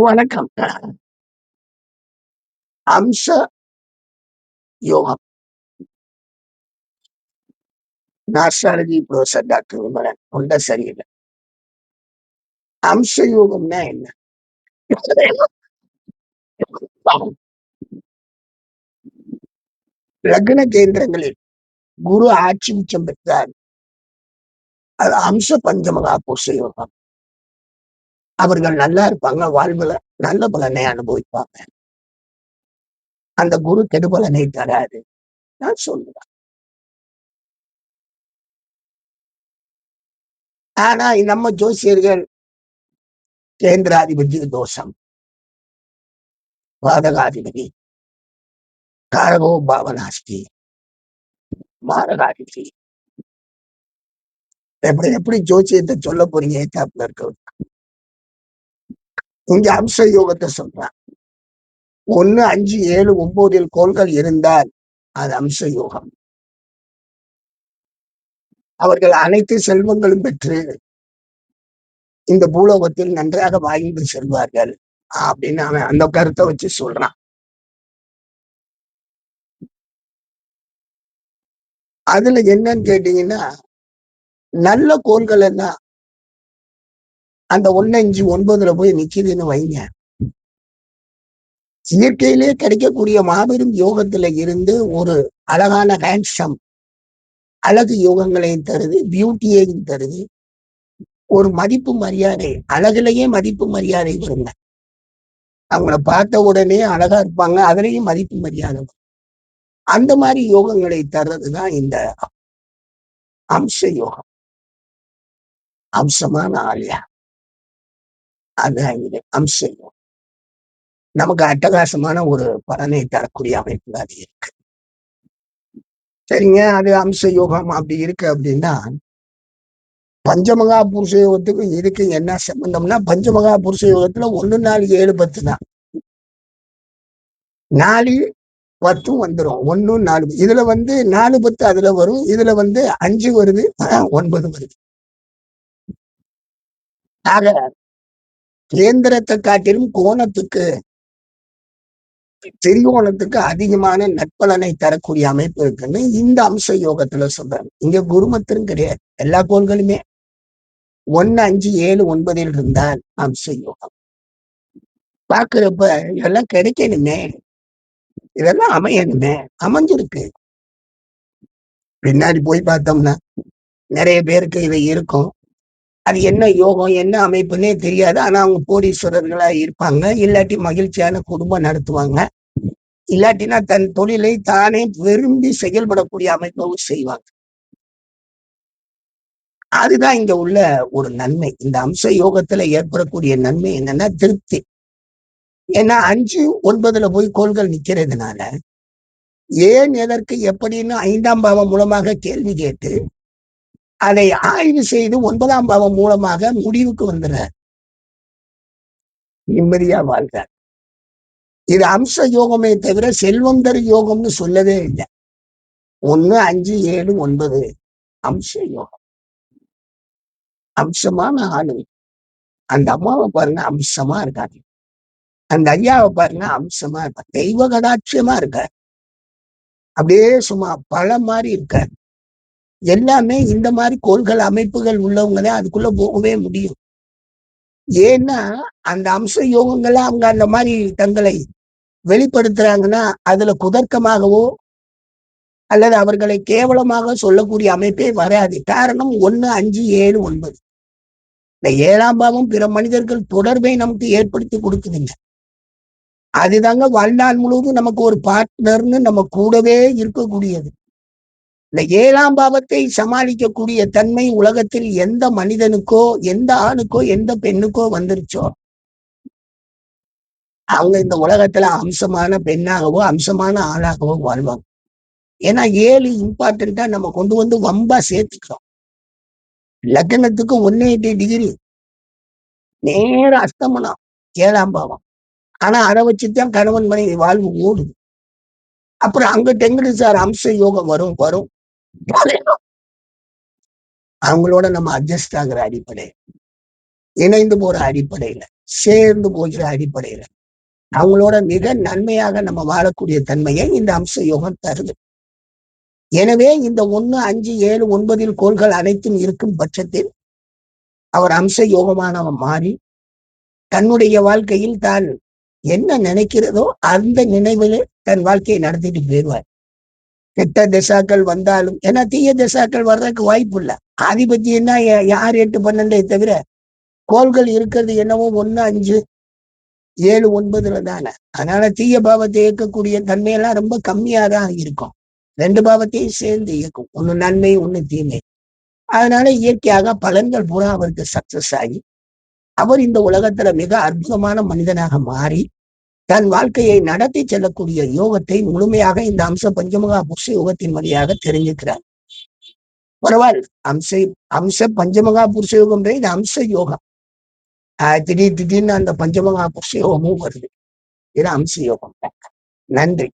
வணக்கம். அம்ச யோகம். நாஸ்ட்ராலஜி புரொஃபசர் டாக்டர் விமலன். தொண்டை சரியில்ல. அம்ச யோகம்னா என்ன? லக்ன கேந்திரங்களில் குரு ஆட்சி உச்சம் பெற்றார். அது அம்ச பஞ்சமகா புருஷ யோகம். அவர்கள் நல்லா இருப்பாங்க, வாழ்வுல நல்ல பலனை அனுபவிப்பாங்க. அந்த குரு கெடுபலனை தராது. நான் சொல்லுவேன். ஆனா நம்ம ஜோசியர்கள் கேந்திராதிபதி தோஷம், பாதகாதிபதி, காரகோ பாவனாஸ்தி, மாரகாதிபதி, எப்படி ஜோசியத்தை சொல்ல போறீங்க? ஏத்தாப்புல இருக்க இங்க அம்ச யோகத்தை சொல்றான். 1, 5, 7, 9 கோள்கள் இருந்தால் அது அம்ச யோகம். அவர்கள் அனைத்து செல்வங்களும் பெற்று இந்த பூலோகத்தில் நன்றாக வாழ்ந்து செல்வார்கள் அப்படின்னு அவன் அந்த கருத்தை வச்சு சொல்றான். அதுல என்னன்னு கேட்டீங்கன்னா, நல்ல கோள்கள் எல்லாம் அந்த 1, 5, 9 போய் நிக்குதுன்னு வைங்க. இயற்கையிலே கிடைக்கக்கூடிய மாபெரும் யோகத்துல இருந்து ஒரு அழகான ஹேண்ட்ஸம் அழகு யோகங்களையும் தருது, பியூட்டியையும் தருது. ஒரு மதிப்பு மரியாதை, அழகுலயே மதிப்பு மரியாதை வருங்க. அவங்கள பார்த்த உடனே அழகா இருப்பாங்க, அதுலயும் மதிப்பு மரியாதை. அந்த மாதிரி யோகங்களை தர்றதுதான் இந்த அம்ச யோகம். அம்சமான ஆலயா அதுதான் இது அம்ச யோகம். நமக்கு அட்டகாசமான ஒரு பலனை தரக்கூடிய அமைப்பு அது இருக்கு. சரிங்க, அது அம்ச யோகம் அப்படி இருக்கு அப்படின்னா, பஞ்சமகா புருஷ யோகத்துக்கு இதுக்கு என்ன சம்பந்தம்னா, பஞ்சமகா புருஷ யோகத்துல 1, 4, 7, 10 தான். 4, 10 வந்துரும். 1, 4 இதுல 4, 10 அதுல வரும். இதுல 5 வருது, 9 வருது. ஆக கேந்திரத்தை காட்டிலும் கோணத்துக்கு, திரிகோணத்துக்கு அதிகமான நற்பலனை தரக்கூடிய அமைப்பு இருக்குன்னு இந்த அம்ச யோகத்துல சொல்றாங்க. இங்க குருமத்திரம் கிடையாது. எல்லா கோள்களுமே 1, 5, 7, 9 இருந்தால் அம்ச யோகம். பாக்குறப்ப இதெல்லாம் கிடைக்கணுமே, இதெல்லாம் அமையணுமே, அமைஞ்சிருக்கு. பின்னாடி போய் பார்த்தோம்னா நிறைய பேருக்கு இது இருக்கும். அது என்ன யோகம், என்ன அமைப்புன்னே தெரியாது. ஆனா அவங்க கோடீஸ்வரர்களா இருப்பாங்க, இல்லாட்டி மகிழ்ச்சியான குடும்பம் நடத்துவாங்க, இல்லாட்டினா தன் தொழிலை தானே விரும்பி செயல்படக்கூடிய அமைப்பவும் செய்வாங்க. அதுதான் இங்க உள்ள ஒரு நன்மை. இந்த அம்ச யோகத்துல ஏற்படக்கூடிய நன்மை என்னன்னா திருப்தி. ஏன்னா 5, 9 போய் கோள்கள் நிக்கிறதுனால ஏன், எதற்கு, எப்படின்னு 5ஆம் பாவம் மூலமாக கேள்வி கேட்டு அதை ஆய்வு செய்து 9ஆம் பாவம் மூலமாக முடிவுக்கு வந்துடுற, நிம்மதியா வாழ்க. இது அம்ச யோகமே தவிர செல்வம் தரு யோகம்னு சொல்லவே இல்லை. 1, 5, 7, 9 அம்ச யோகம். அம்சமான ஆளு. அந்த அம்மாவை பாருங்க, அம்சமா இருக்காங்க. அந்த ஐயாவை பாருங்க, அம்சமா இருக்க, தெய்வ கடாட்சியமா இருக்க, அப்படியே சும்மா பழம் மாதிரி இருக்க. எல்லாமே இந்த மாதிரி கோள்கள் அமைப்புகள் உள்ளவங்களே அதுக்குள்ள போகவே முடியும். ஏன்னா அந்த அம்ச யோகங்களை அவங்க அந்த மாதிரி தங்களை வெளிப்படுத்துறாங்கன்னா அதுல குதர்க்கமாகவோ அல்லது அவர்களை கேவலமாக சொல்லக்கூடிய அமைப்பே வராது. காரணம் 1, 5, 7, 9 இந்த 7ஆம் பாவம் பிற மனிதர்கள் தொடர்பை நமக்கு ஏற்படுத்தி கொடுக்குதுங்க. அதுதாங்க வாழ்நாள் முழுவதும் நமக்கு ஒரு பார்ட்னர்னு நம்ம கூடவே இருக்கக்கூடியது. இந்த 7ஆம் பாவத்தை சமாளிக்கக்கூடிய தன்மை உலகத்தில் எந்த மனிதனுக்கோ, எந்த ஆணுக்கோ, எந்த பெண்ணுக்கோ வந்துருச்சோ அவங்க இந்த உலகத்துல அம்சமான பெண்ணாகவோ அம்சமான ஆளாகவோ வாழ்வாங்க. ஏன்னா 7 இம்பார்ட்டண்டா நம்ம கொண்டு வம்பா சேர்த்துக்கிறோம். லக்னத்துக்கு 180 டிகிரி நேர அஸ்தமனம் 7ஆம் பாவம். ஆனா அதை வச்சுதான் கணவன் மனைவி வாழ்வு ஓடுது. அப்புறம் அங்கிட்ட எங்கிட்டு சார் அம்ச யோகம் வரும்? அவங்களோட நம்ம அட்ஜஸ்ட் ஆகுற அடிப்படை, இணைந்து போற அடிப்படையில சேர்ந்து போகிற அடிப்படையில அவங்களோட மிக நன்மையாக நம்ம வாழக்கூடிய தன்மையை இந்த அம்ச யோகம் தருது. எனவே இந்த 1, 5, 7, 9 கோள்கள் அனைத்தும் இருக்கும் பட்சத்தில் அவர் அம்ச யோகமானவன் மாறி தன்னுடைய வாழ்க்கையில் தான் என்ன நினைக்கிறதோ அந்த நினைவிலே தன் வாழ்க்கையை நடத்திட்டு போயிடுவார். கெட்ட திசாக்கள் வந்தாலும், ஏன்னா தீய திசாக்கள் வர்றதுக்கு வாய்ப்பு இல்லை. ஆதிபத்தியம்னா 6, 8, 12 தவிர கோள்கள் இருக்கிறது என்னவோ 1, 5, 7, 9 தானே. அதனால தீய பாவத்தை இயக்கக்கூடிய தன்மையெல்லாம் ரொம்ப கம்மியா தான் இருக்கும். 2 பாவத்தையும் சேர்ந்து இயக்கும், ஒண்ணு நன்மை ஒண்ணு தீமை. அதனால இயற்கையாக பலன்கள் பூரா அவருக்கு சக்சஸ் ஆகி அவர் இந்த உலகத்துல மிக அற்புதமான மனிதனாக மாறி தன் வாழ்க்கையை நடத்தி செல்லக்கூடிய யோகத்தை முழுமையாக இந்த அம்ச பஞ்சமுகா புருஷ யோகத்தின் வழியாக தெரிஞ்சுக்கிறார். பரவாயில்ல, அம்ச பஞ்சமுகா புருஷ யோகம் இது அம்ச யோகம். திடீர்னு அந்த பஞ்சமுகா புருஷ யோகமும் வருது. இது அம்ச யோகம். நன்றி.